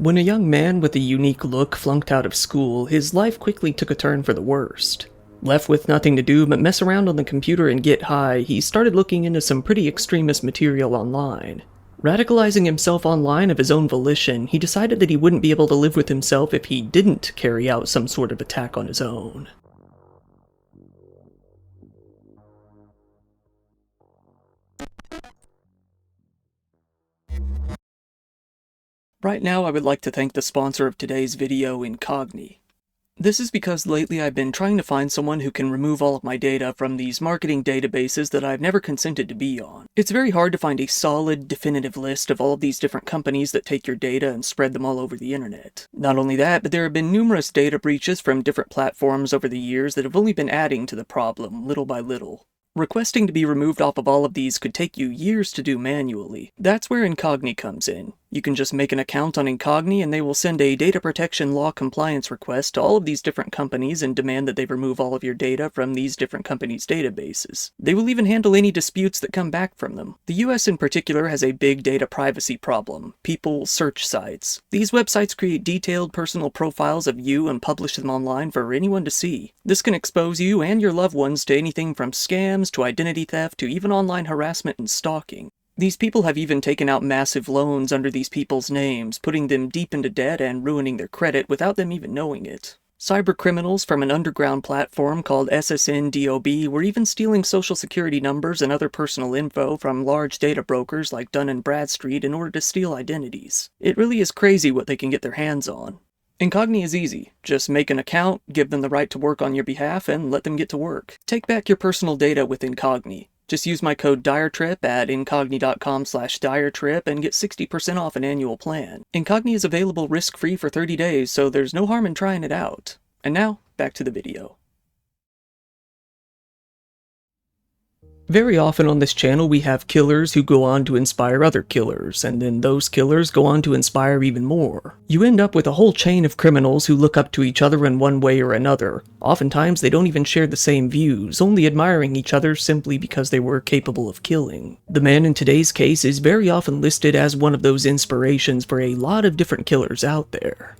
When a young man with a unique look flunked out of school, his life quickly took a turn for the worst. Left with nothing to do but mess around on the computer and get high, he started looking into some pretty extremist material online. Radicalizing himself online of his own volition, he decided that he wouldn't be able to live with himself if he didn't carry out some sort of attack on his own. Right now, I would like to thank the sponsor of today's video, Incogni. This is because lately I've been trying to find someone who can remove all of my data from these marketing databases that I've never consented to be on. It's very hard to find a solid, definitive list of all of these different companies that take your data and spread them all over the internet. Not only that, but there have been numerous data breaches from different platforms over the years that have only been adding to the problem, little by little. Requesting to be removed off of all of these could take you years to do manually. That's where Incogni comes in. You can just make an account on Incogni and they will send a data protection law compliance request to all of these different companies and demand that they remove all of your data from these different companies' databases. They will even handle any disputes that come back from them. The US in particular has a big data privacy problem. People search sites. These websites create detailed personal profiles of you and publish them online for anyone to see. This can expose you and your loved ones to anything from scams to identity theft to even online harassment and stalking. These people have even taken out massive loans under these people's names, putting them deep into debt and ruining their credit without them even knowing it. Cybercriminals from an underground platform called SSNDOB were even stealing social security numbers and other personal info from large data brokers like Dun & Bradstreet in order to steal identities. It really is crazy what they can get their hands on. Incogni is easy. Just make an account, give them the right to work on your behalf, and let them get to work. Take back your personal data with Incogni. Just use my code DIRETRIP at incogni.com/diretrip and get 60% off an annual plan. Incogni is available risk-free for 30 days, so there's no harm in trying it out. And now, back to the video. Very often on this channel we have killers who go on to inspire other killers, and then those killers go on to inspire even more. You end up with a whole chain of criminals who look up to each other in one way or another. Oftentimes they don't even share the same views, only admiring each other simply because they were capable of killing. The man in today's case is very often listed as one of those inspirations for a lot of different killers out there.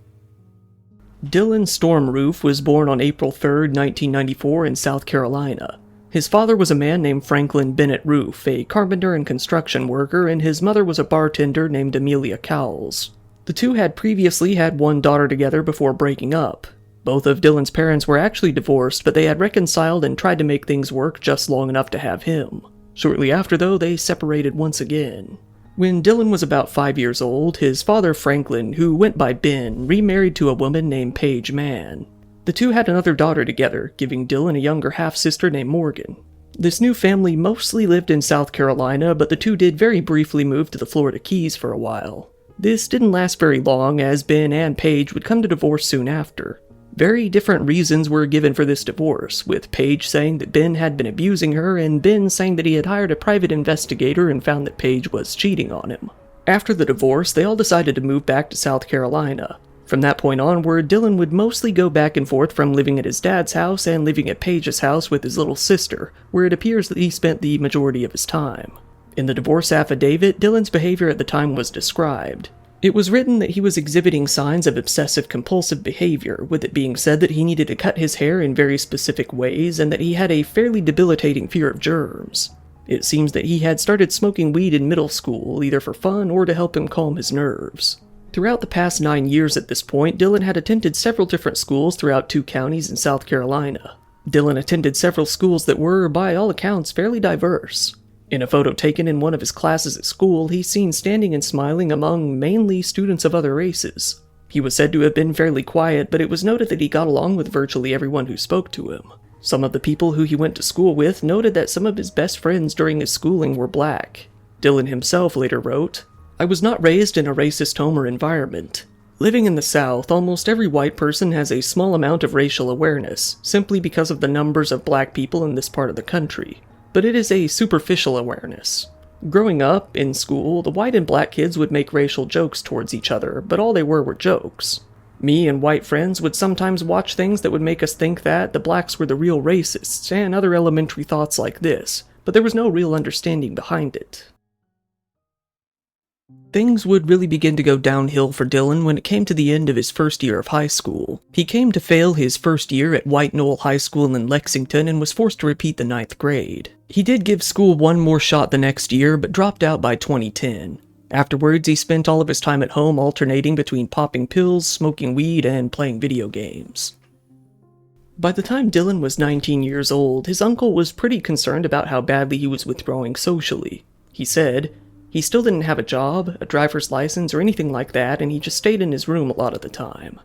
Dylan Stormroof was born on April 3rd, 1994 in South Carolina. His father was a man named Franklin Bennett Roof, a carpenter and construction worker, and his mother was a bartender named Amelia Cowles. The two had previously had one daughter together before breaking up. Both of Dylan's parents were actually divorced, but they had reconciled and tried to make things work just long enough to have him. Shortly after, though, they separated once again. When Dylan was about 5 years old, his father Franklin, who went by Ben, remarried to a woman named Paige Mann. The two had another daughter together, giving Dylan a younger half-sister named Morgan. This new family mostly lived in South Carolina, but the two did very briefly move to the Florida Keys for a while. This didn't last very long, as Ben and Paige would come to divorce soon after. Very different reasons were given for this divorce, with Paige saying that Ben had been abusing her, and Ben saying that he had hired a private investigator and found that Paige was cheating on him. After the divorce, they all decided to move back to South Carolina. From that point onward, Dylan would mostly go back and forth from living at his dad's house and living at Paige's house with his little sister, where it appears that he spent the majority of his time. In the divorce affidavit, Dylan's behavior at the time was described. It was written that he was exhibiting signs of obsessive-compulsive behavior, with it being said that he needed to cut his hair in very specific ways and that he had a fairly debilitating fear of germs. It seems that he had started smoking weed in middle school, either for fun or to help him calm his nerves. Throughout the past 9 years at this point, Dylan had attended several different schools throughout 2 counties in South Carolina. Dylan attended several schools that were, by all accounts, fairly diverse. In a photo taken in one of his classes at school, he's seen standing and smiling among mainly students of other races. He was said to have been fairly quiet, but it was noted that he got along with virtually everyone who spoke to him. Some of the people who he went to school with noted that some of his best friends during his schooling were black. Dylan himself later wrote, "I was not raised in a racist home or environment. Living in the South, almost every white person has a small amount of racial awareness, simply because of the numbers of black people in this part of the country. But it is a superficial awareness. Growing up, in school, the white and black kids would make racial jokes towards each other, but all they were jokes. Me and white friends would sometimes watch things that would make us think that the blacks were the real racists, and other elementary thoughts like this, but there was no real understanding behind it." Things would really begin to go downhill for Dylan when it came to the end of his first year of high school. He came to fail his first year at White Knoll High School in Lexington and was forced to repeat the 9th grade. He did give school one more shot the next year, but dropped out by 2010. Afterwards, he spent all of his time at home alternating between popping pills, smoking weed, and playing video games. By the time Dylan was 19 years old, his uncle was pretty concerned about how badly he was withdrawing socially. He said he still didn't have a job, a driver's license, or anything like that, and he just stayed in his room a lot of the time.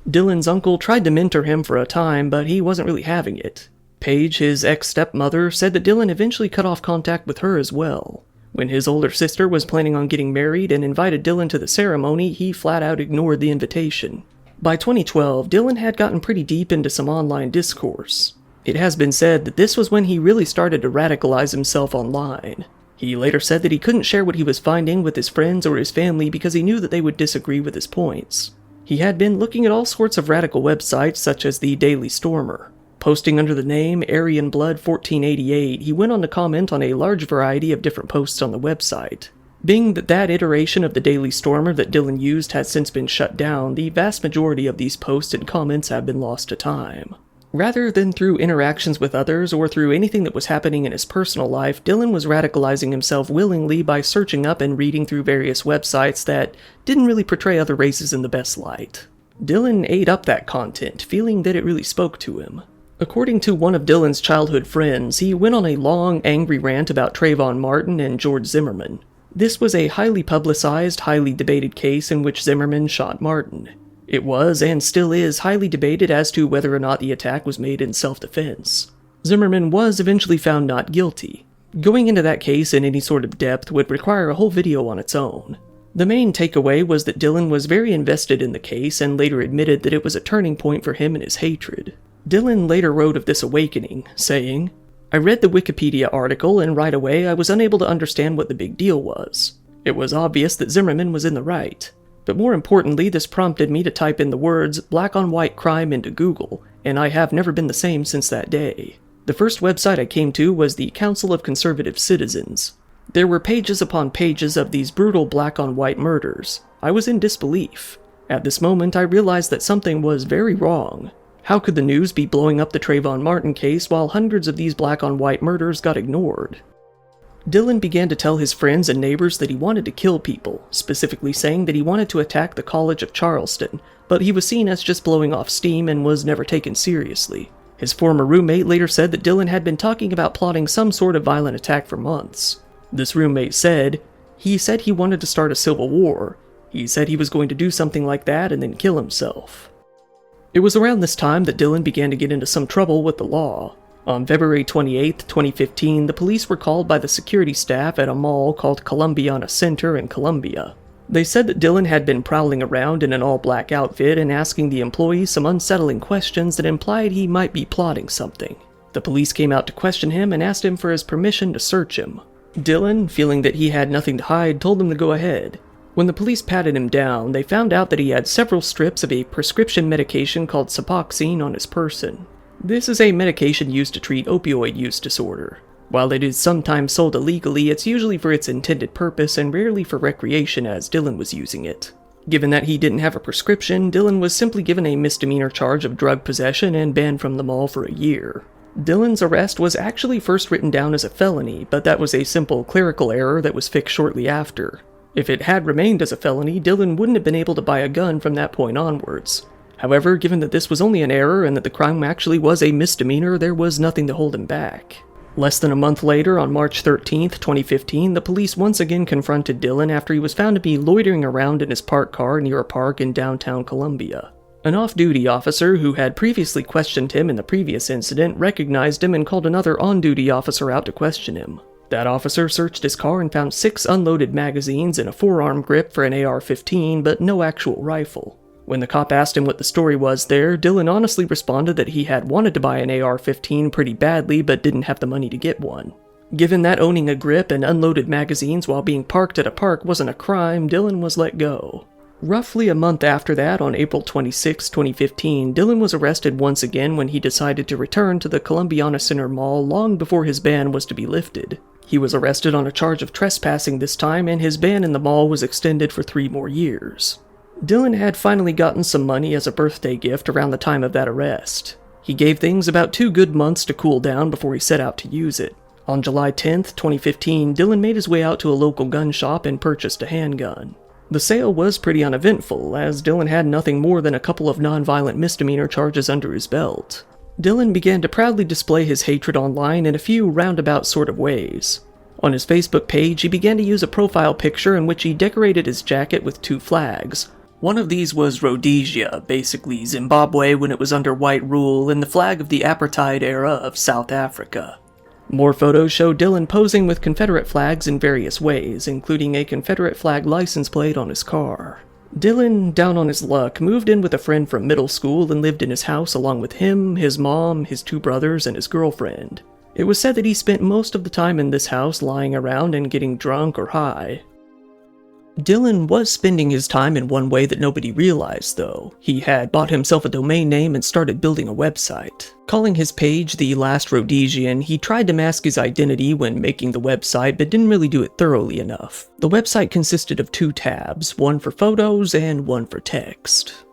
Dylan's uncle tried to mentor him for a time, but he wasn't really having it. Paige, his ex-stepmother, said that Dylan eventually cut off contact with her as well. When his older sister was planning on getting married and invited Dylan to the ceremony, he flat out ignored the invitation. By 2012, Dylan had gotten pretty deep into some online discourse. It has been said that this was when he really started to radicalize himself online. He later said that he couldn't share what he was finding with his friends or his family because he knew that they would disagree with his points. He had been looking at all sorts of radical websites such as the Daily Stormer. Posting under the name Aryan Blood 1488, he went on to comment on a large variety of different posts on the website. Being that iteration of the Daily Stormer that Dylan used has since been shut down, the vast majority of these posts and comments have been lost to time. Rather than through interactions with others or through anything that was happening in his personal life, Dylan was radicalizing himself willingly by searching up and reading through various websites that didn't really portray other races in the best light. Dylan ate up that content, feeling that it really spoke to him. According to one of Dylan's childhood friends, he went on a long, angry rant about Trayvon Martin and George Zimmerman. This was a highly publicized, highly debated case in which Zimmerman shot Martin. It was, and still is, highly debated as to whether or not the attack was made in self-defense. Zimmerman was eventually found not guilty. Going into that case in any sort of depth would require a whole video on its own. The main takeaway was that Dylan was very invested in the case and later admitted that it was a turning point for him in his hatred. Dylan later wrote of this awakening, saying, "I read the Wikipedia article and right away I was unable to understand what the big deal was. It was obvious that Zimmerman was in the right. But more importantly, this prompted me to type in the words black on white crime into Google, and I have never been the same since that day. The first website I came to was the Council of Conservative Citizens. There were pages upon pages of these brutal black on white murders. I was in disbelief. At this moment, I realized that something was very wrong. How could the news be blowing up the Trayvon Martin case while hundreds of these black-on-white murders got ignored?" Dylan began to tell his friends and neighbors that he wanted to kill people, specifically saying that he wanted to attack the College of Charleston, but he was seen as just blowing off steam and was never taken seriously. His former roommate later said that Dylan had been talking about plotting some sort of violent attack for months. This roommate said he wanted to start a civil war. He said he was going to do something like that and then kill himself. It was around this time that Dylan began to get into some trouble with the law. On February 28, 2015, the police were called by the security staff at a mall called Columbiana Center in Columbia. They said that Dylan had been prowling around in an all-black outfit and asking the employees some unsettling questions that implied he might be plotting something. The police came out to question him and asked him for his permission to search him. Dylan, feeling that he had nothing to hide, told them to go ahead. When the police patted him down, they found out that he had several strips of a prescription medication called Suboxone on his person. This is a medication used to treat opioid use disorder. While it is sometimes sold illegally, it's usually for its intended purpose and rarely for recreation as Dylan was using it. Given that he didn't have a prescription, Dylan was simply given a misdemeanor charge of drug possession and banned from the mall for a year. Dylan's arrest was actually first written down as a felony, but that was a simple clerical error that was fixed shortly after. If it had remained as a felony, Dylan wouldn't have been able to buy a gun from that point onwards. However, given that this was only an error and that the crime actually was a misdemeanor, there was nothing to hold him back. Less than a month later, on March 13, 2015, the police once again confronted Dylan after he was found to be loitering around in his parked car near a park in downtown Columbia. An off-duty officer who had previously questioned him in the previous incident recognized him and called another on-duty officer out to question him. That officer searched his car and found 6 unloaded magazines and a forearm grip for an AR-15, but no actual rifle. When the cop asked him what the story was there, Dylan honestly responded that he had wanted to buy an AR-15 pretty badly but didn't have the money to get one. Given that owning a grip and unloaded magazines while being parked at a park wasn't a crime, Dylan was let go. Roughly a month after that, on April 26, 2015, Dylan was arrested once again when he decided to return to the Columbiana Center Mall long before his ban was to be lifted. He was arrested on a charge of trespassing this time, and his ban in the mall was extended for 3 more years. Dylan had finally gotten some money as a birthday gift around the time of that arrest. He gave things about 2 good months to cool down before he set out to use it. On July 10th, 2015, Dylan made his way out to a local gun shop and purchased a handgun. The sale was pretty uneventful, as Dylan had nothing more than a couple of nonviolent misdemeanor charges under his belt. Dylan began to proudly display his hatred online in a few roundabout sort of ways. On his Facebook page, he began to use a profile picture in which he decorated his jacket with 2 flags. One of these was Rhodesia, basically Zimbabwe when it was under white rule, and the flag of the apartheid era of South Africa. More photos show Dylan posing with Confederate flags in various ways, including a Confederate flag license plate on his car. Dylan, down on his luck, moved in with a friend from middle school and lived in his house along with him, his mom, his 2 brothers, and his girlfriend. It was said that he spent most of the time in this house lying around and getting drunk or high. Dylan was spending his time in one way that nobody realized, though. He had bought himself a domain name and started building a website. Calling his page The Last Rhodesian, he tried to mask his identity when making the website, but didn't really do it thoroughly enough. The website consisted of 2 tabs, one for photos and one for text.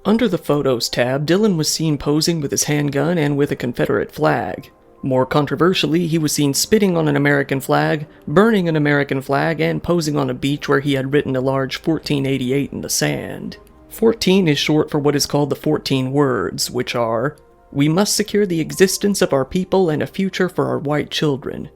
Under the Photos tab, Dylan was seen posing with his handgun and with a Confederate flag. More controversially, he was seen spitting on an American flag, burning an American flag, and posing on a beach where he had written a large 1488 in the sand. 14 is short for what is called the 14 words, which are, "We must secure the existence of our people and a future for our white children."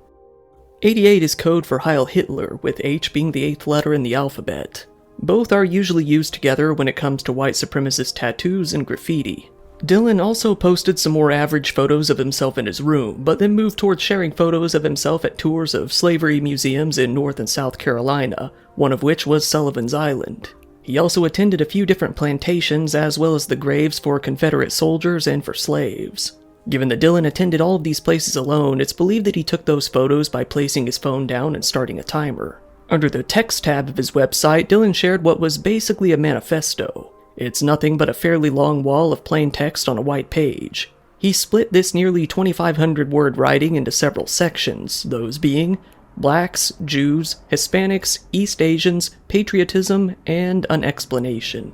88 is code for Heil Hitler, with H being the 8th letter in the alphabet. Both are usually used together when it comes to white supremacist tattoos and graffiti. Dylan also posted some more average photos of himself in his room, but then moved towards sharing photos of himself at tours of slavery museums in North and South Carolina, one of which was Sullivan's Island. He also attended a few different plantations, as well as the graves for Confederate soldiers and for slaves. Given that Dylan attended all of these places alone, it's believed that he took those photos by placing his phone down and starting a timer. Under the text tab of his website, Dylan shared what was basically a manifesto. It's nothing but a fairly long wall of plain text on a white page. He split this nearly 2,500-word writing into several sections, those being Blacks, Jews, Hispanics, East Asians, Patriotism, and an explanation.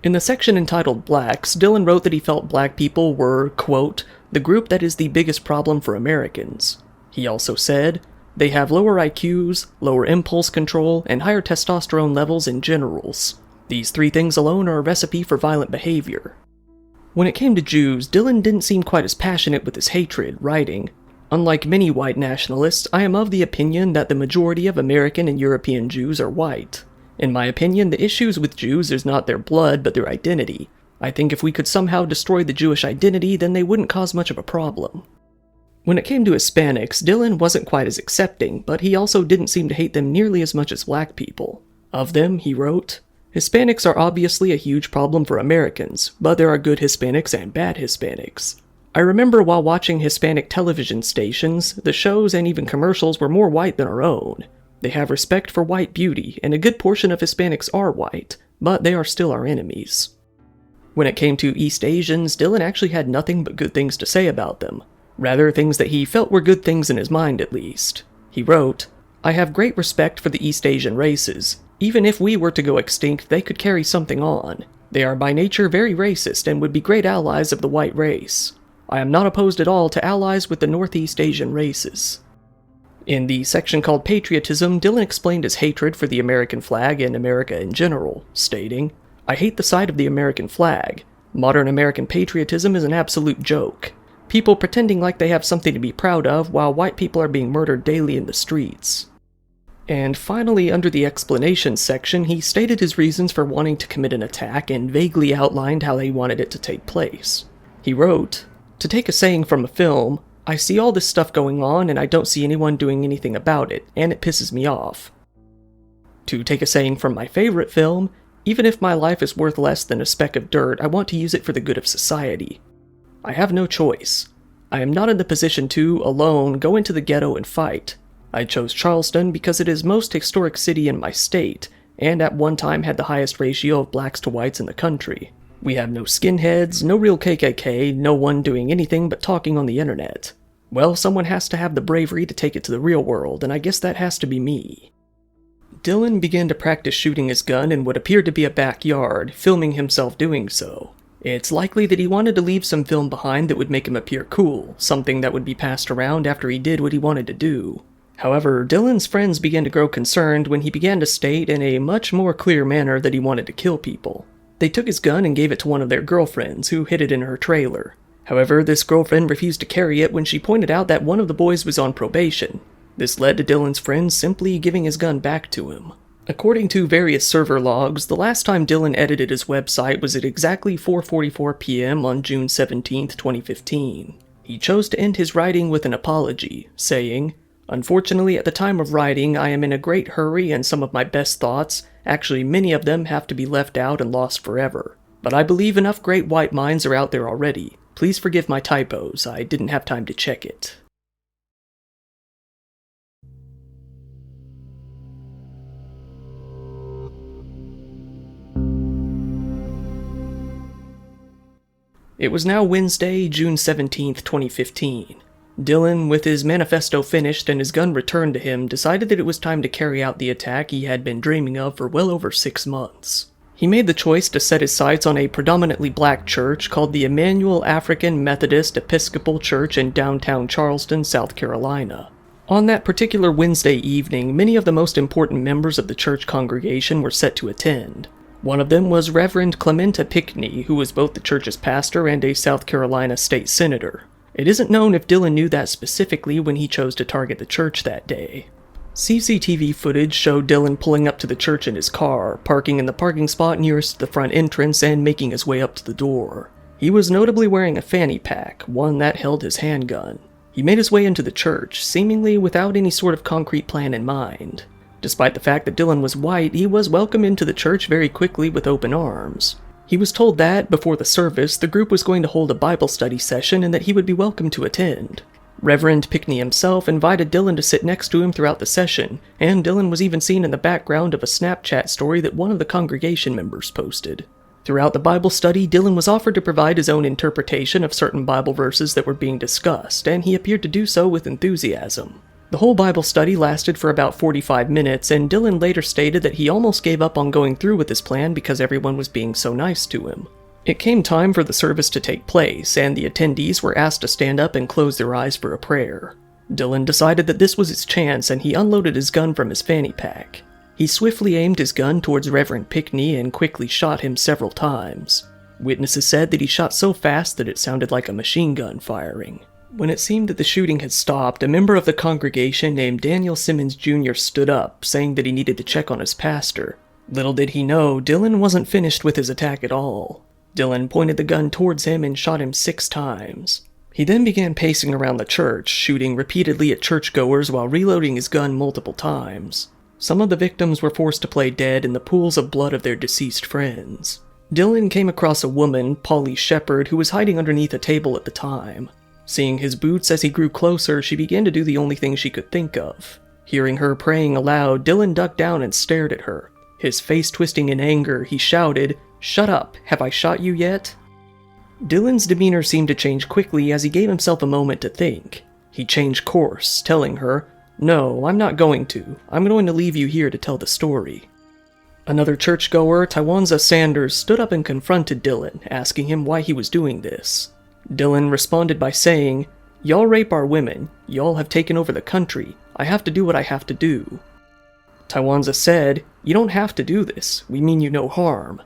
In the section entitled Blacks, Dylan wrote that he felt black people were, quote, "the group that is the biggest problem for Americans." He also said, "They have lower IQs, lower impulse control, and higher testosterone levels in generals. These 3 things alone are a recipe for violent behavior." When it came to Jews, Dylan didn't seem quite as passionate with his hatred, writing, "Unlike many white nationalists, I am of the opinion that the majority of American and European Jews are white. In my opinion, the issues with Jews is not their blood, but their identity. I think if we could somehow destroy the Jewish identity, then they wouldn't cause much of a problem." When it came to Hispanics, Dylan wasn't quite as accepting, but he also didn't seem to hate them nearly as much as black people. Of them, he wrote, "Hispanics are obviously a huge problem for Americans, but there are good Hispanics and bad Hispanics. I remember while watching Hispanic television stations, the shows and even commercials were more white than our own. They have respect for white beauty, and a good portion of Hispanics are white, but they are still our enemies." When it came to East Asians, Dylan actually had nothing but good things to say about them. Rather, things that he felt were good things in his mind at least. He wrote, "I have great respect for the East Asian races. Even if we were to go extinct, they could carry something on. They are by nature very racist and would be great allies of the white race. I am not opposed at all to allies with the Northeast Asian races." In the section called Patriotism, Dylan explained his hatred for the American flag and America in general, stating, "I hate the sight of the American flag. Modern American patriotism is an absolute joke. People pretending like they have something to be proud of while white people are being murdered daily in the streets." And finally, under the explanation section, he stated his reasons for wanting to commit an attack and vaguely outlined how he wanted it to take place. He wrote, "To take a saying from a film, I see all this stuff going on and I don't see anyone doing anything about it, and it pisses me off. To take a saying from my favorite film, even if my life is worth less than a speck of dirt, I want to use it for the good of society. I have no choice. I am not in the position to, alone, go into the ghetto and fight. I chose Charleston because it is most historic city in my state, and at one time had the highest ratio of blacks to whites in the country. We have no skinheads, no real KKK, no one doing anything but talking on the internet. Well, someone has to have the bravery to take it to the real world, and I guess that has to be me. Dylan began to practice shooting his gun in what appeared to be a backyard, filming himself doing so. It's likely that he wanted to leave some film behind that would make him appear cool, something that would be passed around after he did what he wanted to do. However, Dylan's friends began to grow concerned when he began to state in a much more clear manner that he wanted to kill people. They took his gun and gave it to one of their girlfriends, who hid it in her trailer. However, this girlfriend refused to carry it when she pointed out that one of the boys was on probation. This led to Dylan's friends simply giving his gun back to him. According to various server logs, the last time Dylan edited his website was at exactly 4:44 p.m. on June 17, 2015. He chose to end his writing with an apology, saying, "Unfortunately, at the time of writing, I am in a great hurry and some of my best thoughts, actually many of them, have to be left out and lost forever. But I believe enough great white minds are out there already. Please forgive my typos, I didn't have time to check it." It was now Wednesday, June 17th, 2015. Dylan, with his manifesto finished and his gun returned to him, decided that it was time to carry out the attack he had been dreaming of for well over 6 months. He made the choice to set his sights on a predominantly black church called the Emmanuel African Methodist Episcopal Church in downtown Charleston, South Carolina. On that particular Wednesday evening, many of the most important members of the church congregation were set to attend. One of them was Reverend Clementa Pinckney, who was both the church's pastor and a South Carolina state senator. It isn't known if Dylan knew that specifically when he chose to target the church that day. CCTV footage showed Dylan pulling up to the church in his car, parking in the parking spot nearest the front entrance and making his way up to the door. He was notably wearing a fanny pack, one that held his handgun. He made his way into the church, seemingly without any sort of concrete plan in mind. Despite the fact that Dylan was white, he was welcomed into the church very quickly with open arms. He was told that, before the service, the group was going to hold a Bible study session and that he would be welcome to attend. Reverend Pinckney himself invited Dylan to sit next to him throughout the session, and Dylan was even seen in the background of a Snapchat story that one of the congregation members posted. Throughout the Bible study, Dylan was offered to provide his own interpretation of certain Bible verses that were being discussed, and he appeared to do so with enthusiasm. The whole Bible study lasted for about 45 minutes, and Dylan later stated that he almost gave up on going through with his plan because everyone was being so nice to him. It came time for the service to take place, and the attendees were asked to stand up and close their eyes for a prayer. Dylan decided that this was his chance, and he unloaded his gun from his fanny pack. He swiftly aimed his gun towards Reverend Pinckney and quickly shot him several times. Witnesses said that he shot so fast that it sounded like a machine gun firing. When it seemed that the shooting had stopped, a member of the congregation named Daniel Simmons Jr. stood up, saying that he needed to check on his pastor. Little did he know, Dylan wasn't finished with his attack at all. Dylan pointed the gun towards him and shot him 6 times. He then began pacing around the church, shooting repeatedly at churchgoers while reloading his gun multiple times. Some of the victims were forced to play dead in the pools of blood of their deceased friends. Dylan came across a woman, Polly Shepard, who was hiding underneath a table at the time. Seeing his boots as he grew closer, she began to do the only thing she could think of. Hearing her praying aloud, Dylan ducked down and stared at her. His face twisting in anger, he shouted, "Shut up, have I shot you yet?" Dylan's demeanor seemed to change quickly as he gave himself a moment to think. He changed course, telling her, "No, I'm not going to. I'm going to leave you here to tell the story." Another churchgoer, Tywanza Sanders, stood up and confronted Dylan, asking him why he was doing this. Dylan responded by saying, "Y'all rape our women. Y'all have taken over the country. I have to do what I have to do." Tywanza said, "You don't have to do this. We mean you no harm."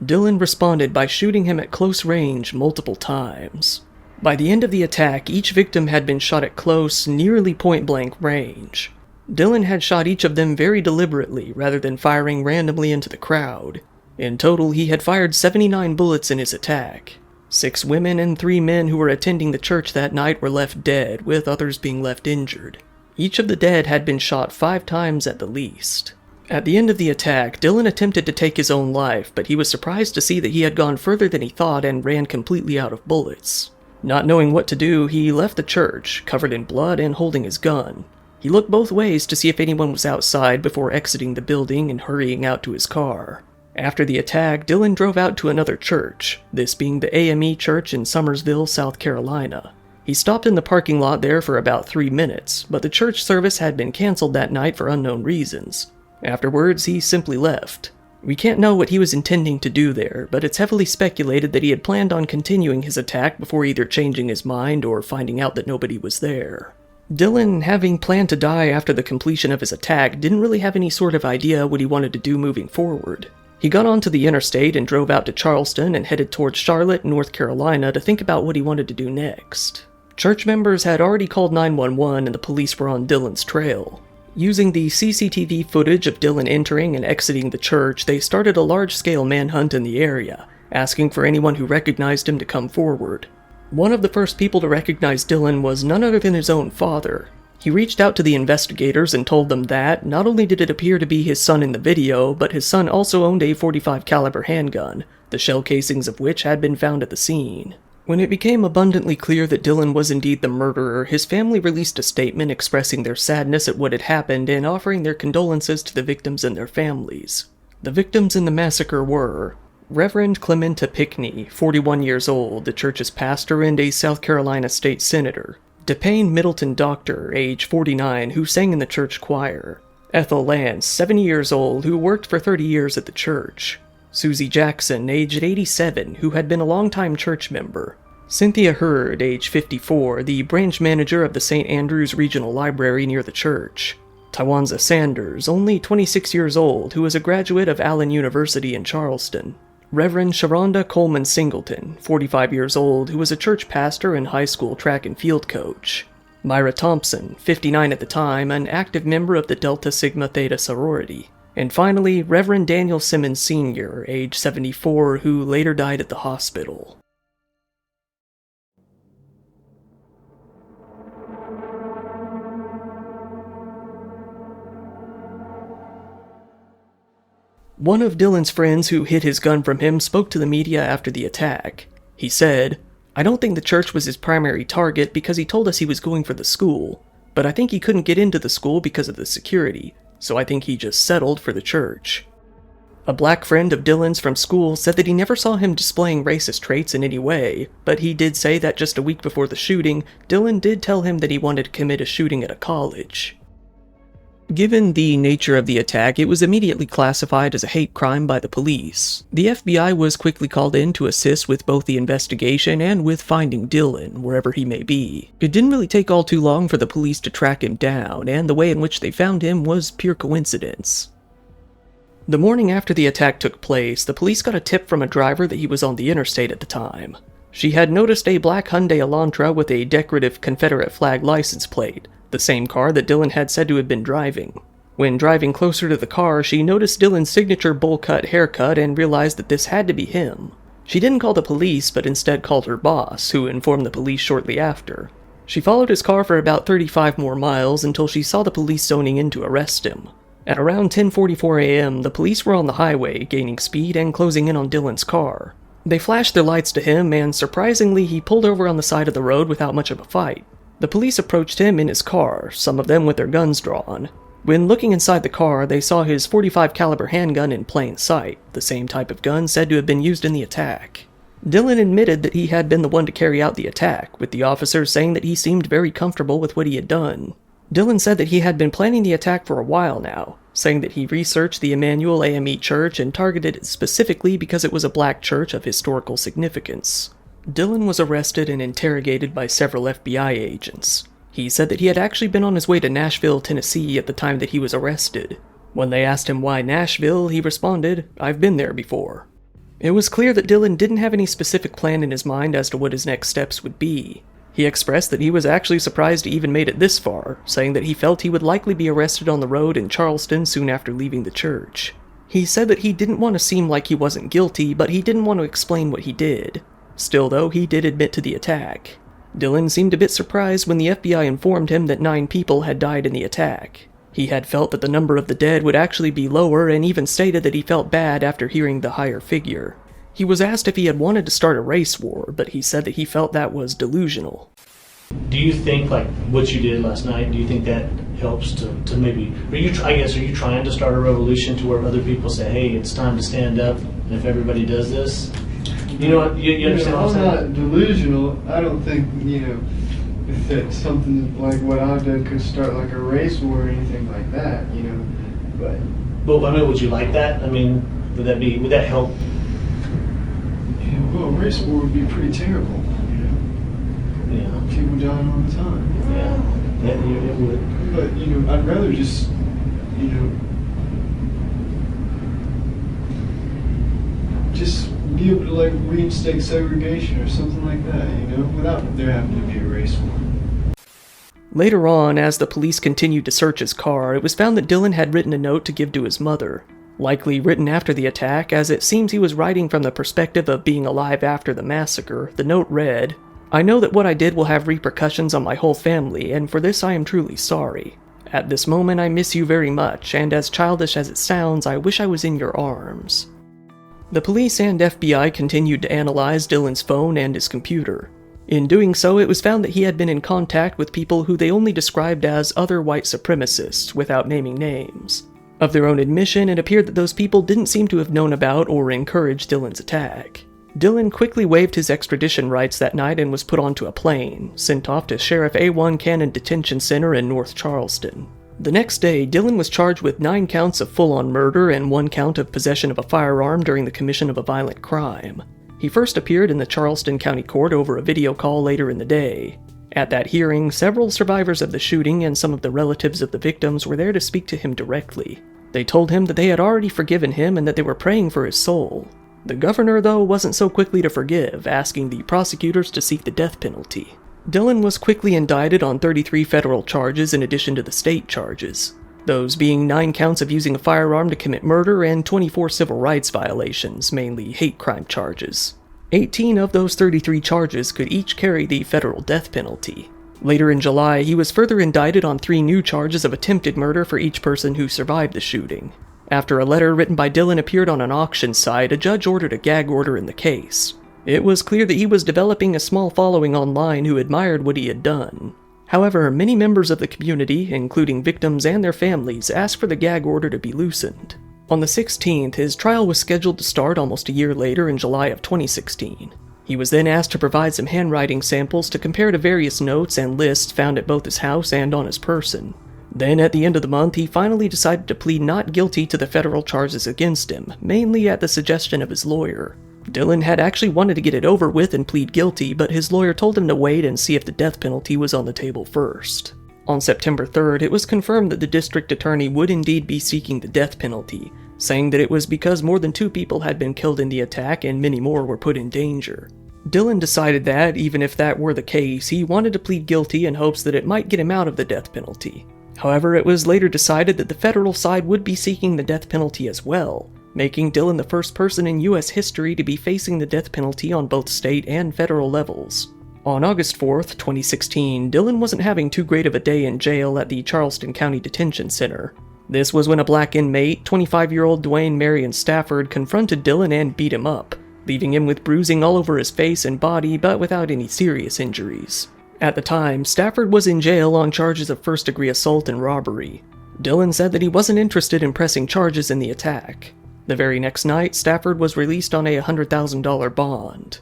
Dylan responded by shooting him at close range multiple times. By the end of the attack, each victim had been shot at close, nearly point-blank range. Dylan had shot each of them very deliberately, rather than firing randomly into the crowd. In total, he had fired 79 bullets in his attack. 6 women and 3 men who were attending the church that night were left dead, with others being left injured. Each of the dead had been shot 5 times at the least. At the end of the attack, Dylan attempted to take his own life, but he was surprised to see that he had gone further than he thought and ran completely out of bullets. Not knowing what to do, he left the church, covered in blood and holding his gun. He looked both ways to see if anyone was outside before exiting the building and hurrying out to his car. After the attack, Dylan drove out to another church, this being the AME Church in Summersville, South Carolina. He stopped in the parking lot there for about 3 minutes, but the church service had been canceled that night for unknown reasons. Afterwards, he simply left. We can't know what he was intending to do there, but it's heavily speculated that he had planned on continuing his attack before either changing his mind or finding out that nobody was there. Dylan, having planned to die after the completion of his attack, didn't really have any sort of idea what he wanted to do moving forward. He got onto the interstate and drove out to Charleston and headed towards Charlotte, North Carolina to think about what he wanted to do next. Church members had already called 911 and the police were on Dylan's trail. Using the CCTV footage of Dylan entering and exiting the church, they started a large-scale manhunt in the area, asking for anyone who recognized him to come forward. One of the first people to recognize Dylan was none other than his own father. He reached out to the investigators and told them that not only did it appear to be his son in the video, but his son also owned a .45 caliber handgun, the shell casings of which had been found at the scene. When it became abundantly clear that Dylan was indeed the murderer, his family released a statement expressing their sadness at what had happened and offering their condolences to the victims and their families. The victims in the massacre were Reverend Clementa Pickney, 41 years old, the church's pastor and a South Carolina state senator. DePayne Middleton Doctor, age 49, who sang in the church choir. Ethel Lance, 70 years old, who worked for 30 years at the church. Susie Jackson, aged 87, who had been a longtime church member. Cynthia Hurd, age 54, the branch manager of the St. Andrews Regional Library near the church. Tywanza Sanders, only 26 years old, who was a graduate of Allen University in Charleston. Reverend Sharonda Coleman Singleton, 45 years old, who was a church pastor and high school track and field coach. Myra Thompson, 59 at the time, an active member of the Delta Sigma Theta sorority. And finally, Reverend Daniel Simmons Sr., age 74, who later died at the hospital. One of Dylan's friends who hid his gun from him spoke to the media after the attack. He said, "I don't think the church was his primary target because he told us he was going for the school, but I think he couldn't get into the school because of the security, so I think he just settled for the church." A black friend of Dylan's from school said that he never saw him displaying racist traits in any way, but he did say that just a week before the shooting, Dylan did tell him that he wanted to commit a shooting at a college. Given the nature of the attack, it was immediately classified as a hate crime by the police. The FBI was quickly called in to assist with both the investigation and with finding Dylan, wherever he may be. It didn't really take all too long for the police to track him down, and the way in which they found him was pure coincidence. The morning after the attack took place, the police got a tip from a driver that he was on the interstate at the time. She had noticed a black Hyundai Elantra with a decorative Confederate flag license plate, the same car that Dylan had said to have been driving. When driving closer to the car, she noticed Dylan's signature bowl-cut haircut and realized that this had to be him. She didn't call the police, but instead called her boss, who informed the police shortly after. She followed his car for about 35 more miles until she saw the police zoning in to arrest him. At around 10:44 a.m., the police were on the highway, gaining speed and closing in on Dylan's car. They flashed their lights to him, and surprisingly, he pulled over on the side of the road without much of a fight. The police approached him in his car, some of them with their guns drawn. When looking inside the car, they saw his .45 caliber handgun in plain sight, the same type of gun said to have been used in the attack. Dylan admitted that he had been the one to carry out the attack, with the officers saying that he seemed very comfortable with what he had done. Dylan said that he had been planning the attack for a while now, saying that he researched the Emmanuel AME Church and targeted it specifically because it was a black church of historical significance. Dylan was arrested and interrogated by several FBI agents. He said that he had actually been on his way to Nashville, Tennessee at the time that he was arrested. When they asked him why Nashville, he responded, "I've been there before." It was clear that Dylan didn't have any specific plan in his mind as to what his next steps would be. He expressed that he was actually surprised he even made it this far, saying that he felt he would likely be arrested on the road in Charleston soon after leaving the church. He said that he didn't want to seem like he wasn't guilty, but he didn't want to explain what he did. Still though, he did admit to the attack. Dylan seemed a bit surprised when the FBI informed him that 9 people had died in the attack. He had felt that the number of the dead would actually be lower and even stated that he felt bad after hearing the higher figure. He was asked if he had wanted to start a race war, but he said that he felt that was delusional. Do you think, like, what you did last night, do you think that helps to maybe, are you trying to start a revolution to where other people say, hey, it's time to stand up, and if everybody does this? You know what, you understand what I'm saying? I'm not delusional. I don't think, that something like what I did could start like a race war or anything like that, but I mean, would you like that? I mean, would that help? Well, a race war would be pretty terrible, Yeah. People dying all the time. Yeah, it would. But, I'd rather just, just be able to like reinstate segregation or something like that, without there having to be a race war. Later on, as the police continued to search his car, it was found that Dylan had written a note to give to his mother, likely written after the attack, as it seems he was writing from the perspective of being alive after the massacre. The note read, "I know that what I did will have repercussions on my whole family, and for this I am truly sorry. At this moment I miss you very much, and as childish as it sounds, I wish I was in your arms." The police and FBI continued to analyze Dylan's phone and his computer. In doing so, it was found that he had been in contact with people who they only described as other white supremacists, without naming names. Of their own admission, it appeared that those people didn't seem to have known about or encouraged Dylan's attack. Dylan quickly waived his extradition rights that night and was put onto a plane, sent off to Sheriff A1 Cannon Detention Center in North Charleston. The next day, Dylan was charged with 9 counts of full-on murder and 1 count of possession of a firearm during the commission of a violent crime. He first appeared in the Charleston County Court over a video call later in the day. At that hearing, several survivors of the shooting and some of the relatives of the victims were there to speak to him directly. They told him that they had already forgiven him and that they were praying for his soul. The governor, though, wasn't so quickly to forgive, asking the prosecutors to seek the death penalty. Dylan was quickly indicted on 33 federal charges in addition to the state charges, those being 9 counts of using a firearm to commit murder and 24 civil rights violations, mainly hate crime charges. 18 of those 33 charges could each carry the federal death penalty. Later in July, he was further indicted on 3 new charges of attempted murder for each person who survived the shooting. After a letter written by Dylan appeared on an auction site, a judge ordered a gag order in the case. It was clear that he was developing a small following online who admired what he had done. However, many members of the community, including victims and their families, asked for the gag order to be loosened. On the 16th, his trial was scheduled to start almost a year later in July of 2016. He was then asked to provide some handwriting samples to compare to various notes and lists found at both his house and on his person. Then, at the end of the month, he finally decided to plead not guilty to the federal charges against him, mainly at the suggestion of his lawyer. Dylan had actually wanted to get it over with and plead guilty, but his lawyer told him to wait and see if the death penalty was on the table first. On September 3rd, it was confirmed that the district attorney would indeed be seeking the death penalty, saying that it was because more than 2 people had been killed in the attack and many more were put in danger. Dylan decided that, even if that were the case, he wanted to plead guilty in hopes that it might get him out of the death penalty. However, it was later decided that the federal side would be seeking the death penalty as well, making Dylan the first person in U.S. history to be facing the death penalty on both state and federal levels. On August 4th, 2016, Dylan wasn't having too great of a day in jail at the Charleston County Detention Center. This was when a black inmate, 25-year-old Dwayne Marion Stafford, confronted Dylan and beat him up, leaving him with bruising all over his face and body but without any serious injuries. At the time, Stafford was in jail on charges of first-degree assault and robbery. Dylan said that he wasn't interested in pressing charges in the attack. The very next night, Stafford was released on a $100,000 bond.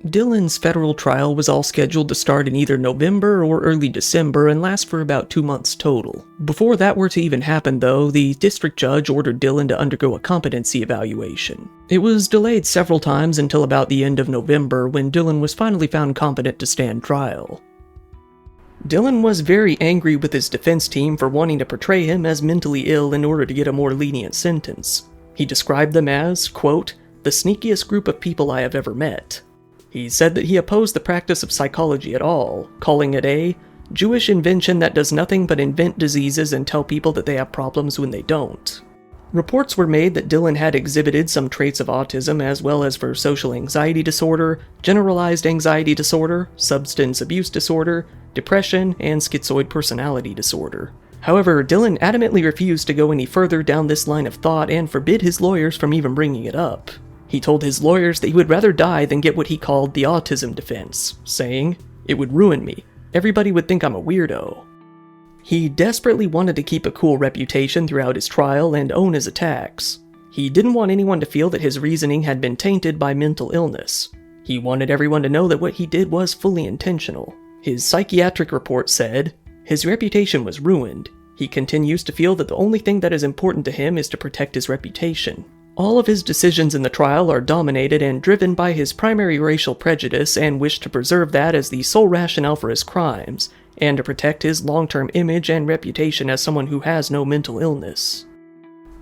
Dylan's federal trial was all scheduled to start in either November or early December and last for about 2 months total. Before that were to even happen, though, the district judge ordered Dylan to undergo a competency evaluation. It was delayed several times until about the end of November, when Dylan was finally found competent to stand trial. Dylan was very angry with his defense team for wanting to portray him as mentally ill in order to get a more lenient sentence. He described them as, quote, "the sneakiest group of people I have ever met." He said that he opposed the practice of psychology at all, calling it a Jewish invention that does nothing but invent diseases and tell people that they have problems when they don't. Reports were made that Dylan had exhibited some traits of autism as well as for social anxiety disorder, generalized anxiety disorder, substance abuse disorder, depression, and schizoid personality disorder. However, Dylan adamantly refused to go any further down this line of thought and forbid his lawyers from even bringing it up. He told his lawyers that he would rather die than get what he called the autism defense, saying, "It would ruin me. Everybody would think I'm a weirdo." He desperately wanted to keep a cool reputation throughout his trial and own his attacks. He didn't want anyone to feel that his reasoning had been tainted by mental illness. He wanted everyone to know that what he did was fully intentional. His psychiatric report said, "His reputation was ruined. He continues to feel that the only thing that is important to him is to protect his reputation. All of his decisions in the trial are dominated and driven by his primary racial prejudice and wish to preserve that as the sole rationale for his crimes, and to protect his long-term image and reputation as someone who has no mental illness."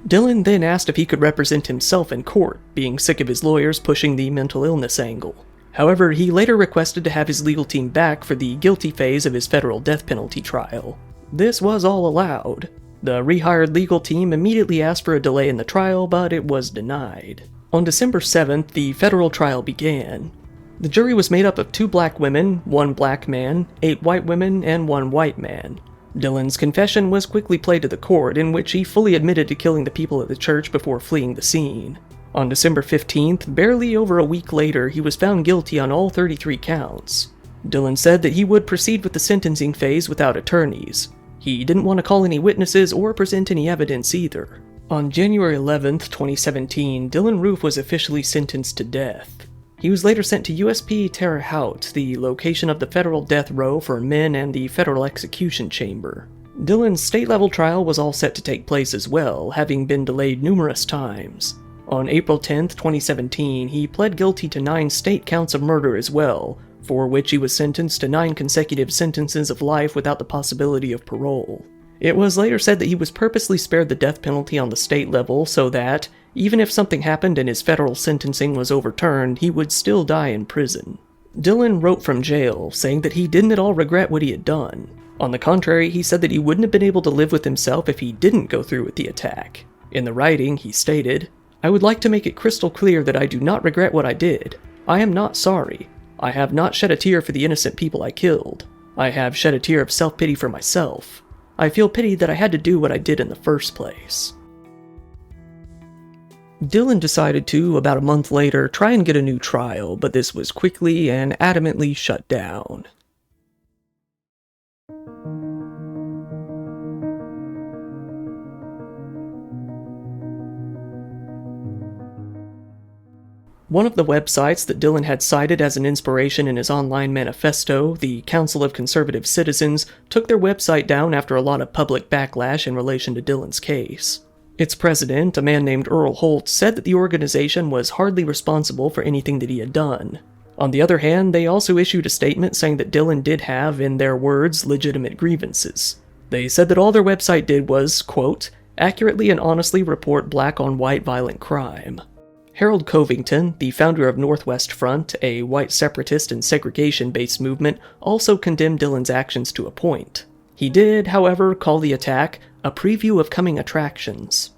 Dillon then asked if he could represent himself in court, being sick of his lawyers pushing the mental illness angle. However, he later requested to have his legal team back for the guilty phase of his federal death penalty trial. This was all allowed. The rehired legal team immediately asked for a delay in the trial, but it was denied. On December 7th, the federal trial began. The jury was made up of 2 black women, 1 black man, 8 white women, and 1 white man. Dillon's confession was quickly played to the court, in which he fully admitted to killing the people at the church before fleeing the scene. On December 15th, barely over a week later, he was found guilty on all 33 counts. Dillon said that he would proceed with the sentencing phase without attorneys. He didn't want to call any witnesses or present any evidence either. On January 11th, 2017, Dillon Roof was officially sentenced to death. He was later sent to USP Terre Haute, the location of the federal death row for men and the federal execution chamber. Dillon's state-level trial was all set to take place as well, having been delayed numerous times. On April 10th, 2017, he pled guilty to 9 state counts of murder as well, for which he was sentenced to 9 consecutive sentences of life without the possibility of parole. It was later said that he was purposely spared the death penalty on the state level so that, even if something happened and his federal sentencing was overturned, he would still die in prison. Dillon wrote from jail, saying that he didn't at all regret what he had done. On the contrary, he said that he wouldn't have been able to live with himself if he didn't go through with the attack. In the writing, he stated, "I would like to make it crystal clear that I do not regret what I did. I am not sorry. I have not shed a tear for the innocent people I killed. I have shed a tear of self-pity for myself. I feel pity that I had to do what I did in the first place." Dillon decided to, about a month later, try and get a new trial, but this was quickly and adamantly shut down. One of the websites that Dillon had cited as an inspiration in his online manifesto, the Council of Conservative Citizens, took their website down after a lot of public backlash in relation to Dillon's case. Its president, a man named Earl Holt, said that the organization was hardly responsible for anything that he had done. On the other hand, they also issued a statement saying that Dillon did have, in their words, legitimate grievances. They said that all their website did was, quote, "accurately and honestly report black-on-white violent crime." Harold Covington, the founder of Northwest Front, a white separatist and segregation-based movement, also condemned Dillon's actions to a point. He did, however, call the attack a preview of coming attractions.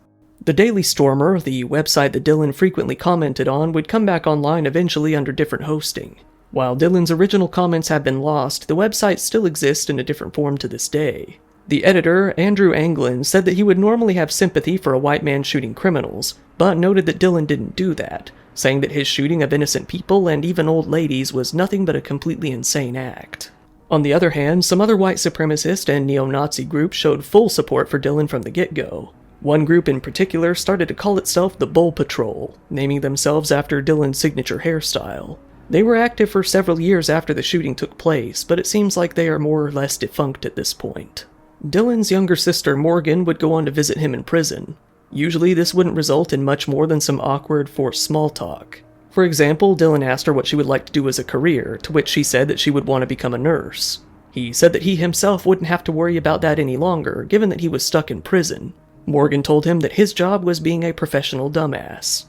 The Daily Stormer, the website that Dillon frequently commented on, would come back online eventually under different hosting. While Dillon's original comments have been lost, the website still exists in a different form to this day. The editor, Andrew Anglin, said that he would normally have sympathy for a white man shooting criminals, but noted that Dillon didn't do that, saying that his shooting of innocent people and even old ladies was nothing but a completely insane act. On the other hand, some other white supremacist and neo-Nazi groups showed full support for Dillon from the get-go. One group in particular started to call itself the Bull Patrol, naming themselves after Dillon's signature hairstyle. They were active for several years after the shooting took place, but it seems like they are more or less defunct at this point. Dillon's younger sister Morgan would go on to visit him in prison. Usually this wouldn't result in much more than some awkward, forced small talk. For example, Dillon asked her what she would like to do as a career, to which she said that she would want to become a nurse. He said that he himself wouldn't have to worry about that any longer, given that he was stuck in prison. Morgan told him that his job was being a professional dumbass.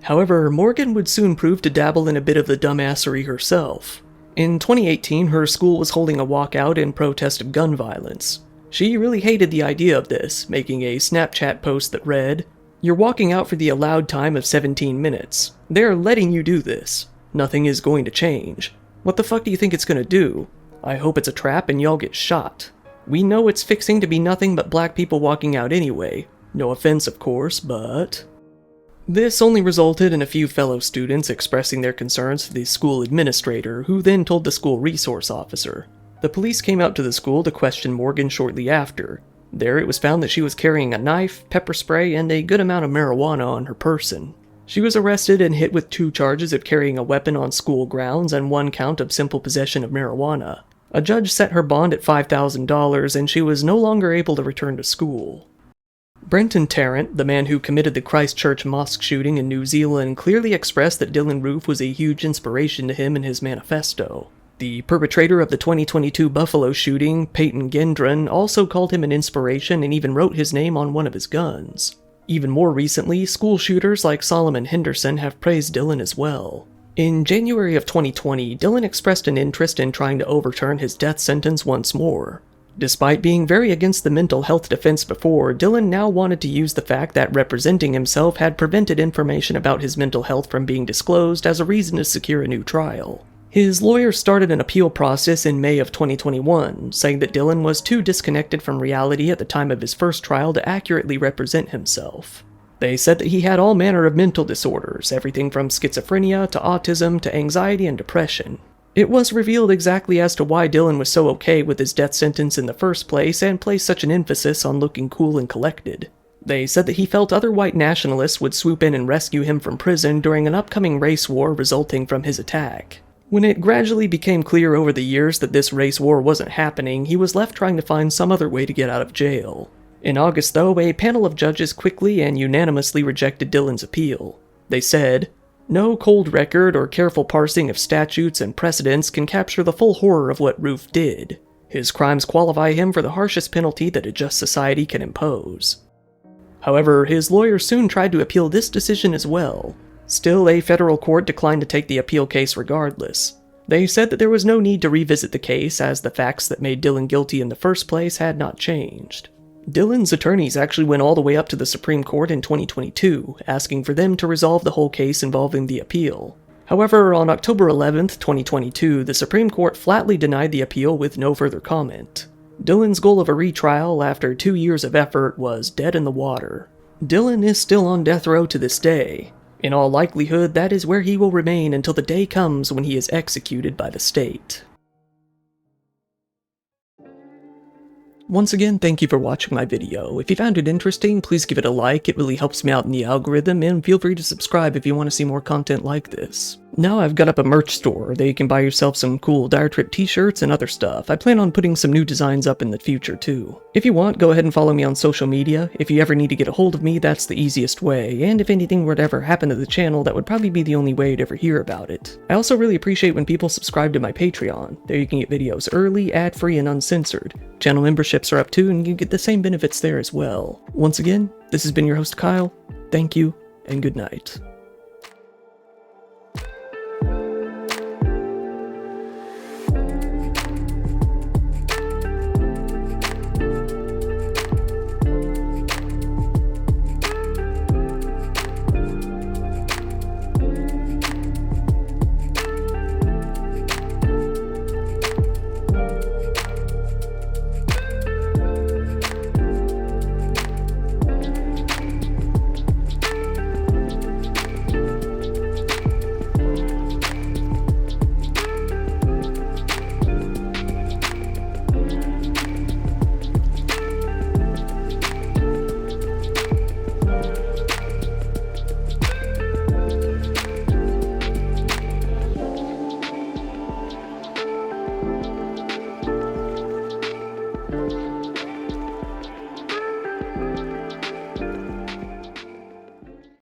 However, Morgan would soon prove to dabble in a bit of the dumbassery herself. In 2018, her school was holding a walkout in protest of gun violence. She really hated the idea of this, making a Snapchat post that read, "You're walking out for the allowed time of 17 minutes. They're letting you do this. Nothing is going to change. What the fuck do you think it's gonna do? I hope it's a trap and y'all get shot. We know it's fixing to be nothing but black people walking out anyway. No offense, of course, but..." This only resulted in a few fellow students expressing their concerns to the school administrator, who then told the school resource officer. The police came out to the school to question Morgan shortly after. There it was found that she was carrying a knife, pepper spray, and a good amount of marijuana on her person. She was arrested and hit with 2 charges of carrying a weapon on school grounds and 1 count of simple possession of marijuana. A judge set her bond at $5,000 and she was no longer able to return to school. Brenton Tarrant, the man who committed the Christchurch mosque shooting in New Zealand, clearly expressed that Dylann Roof was a huge inspiration to him in his manifesto. The perpetrator of the 2022 Buffalo shooting, Peyton Gendron, also called him an inspiration and even wrote his name on one of his guns. Even more recently, school shooters like Solomon Henderson have praised Dylann as well. In January of 2020, Dylann expressed an interest in trying to overturn his death sentence once more. Despite being very against the mental health defense before, Dylann now wanted to use the fact that representing himself had prevented information about his mental health from being disclosed as a reason to secure a new trial. His lawyer started an appeal process in May of 2021, saying that Dylann was too disconnected from reality at the time of his first trial to accurately represent himself. They said that he had all manner of mental disorders, everything from schizophrenia to autism to anxiety and depression. It was revealed exactly as to why Dylann was so okay with his death sentence in the first place and placed such an emphasis on looking cool and collected. They said that he felt other white nationalists would swoop in and rescue him from prison during an upcoming race war resulting from his attack. When it gradually became clear over the years that this race war wasn't happening, he was left trying to find some other way to get out of jail. In August, though, a panel of judges quickly and unanimously rejected Dylann's appeal. They said, "No cold record or careful parsing of statutes and precedents can capture the full horror of what Roof did. His crimes qualify him for the harshest penalty that a just society can impose." However, his lawyer soon tried to appeal this decision as well. Still, a federal court declined to take the appeal case regardless. They said that there was no need to revisit the case as the facts that made Dylann guilty in the first place had not changed. Dylann's attorneys actually went all the way up to the Supreme Court in 2022, asking for them to resolve the whole case involving the appeal. However, on October 11th, 2022, the Supreme Court flatly denied the appeal with no further comment. Dylann's goal of a retrial after 2 years of effort was dead in the water. Dylann is still on death row to this day. In all likelihood, that is where he will remain until the day comes when he is executed by the state. Once again, thank you for watching my video. If you found it interesting, please give it a like, it really helps me out in the algorithm, and feel free to subscribe if you want to see more content like this. Now I've got up a merch store that you can buy yourself some cool Dire Trip t-shirts and other stuff. I plan on putting some new designs up in the future too. If you want, go ahead and follow me on social media. If you ever need to get a hold of me, that's the easiest way, and if anything were to ever happen to the channel, that would probably be the only way you'd ever hear about it. I also really appreciate when people subscribe to my Patreon. There you can get videos early, ad-free, and uncensored. Channel memberships are up too, and you get the same benefits there as well. Once again, this has been your host Kyle. Thank you, and good night.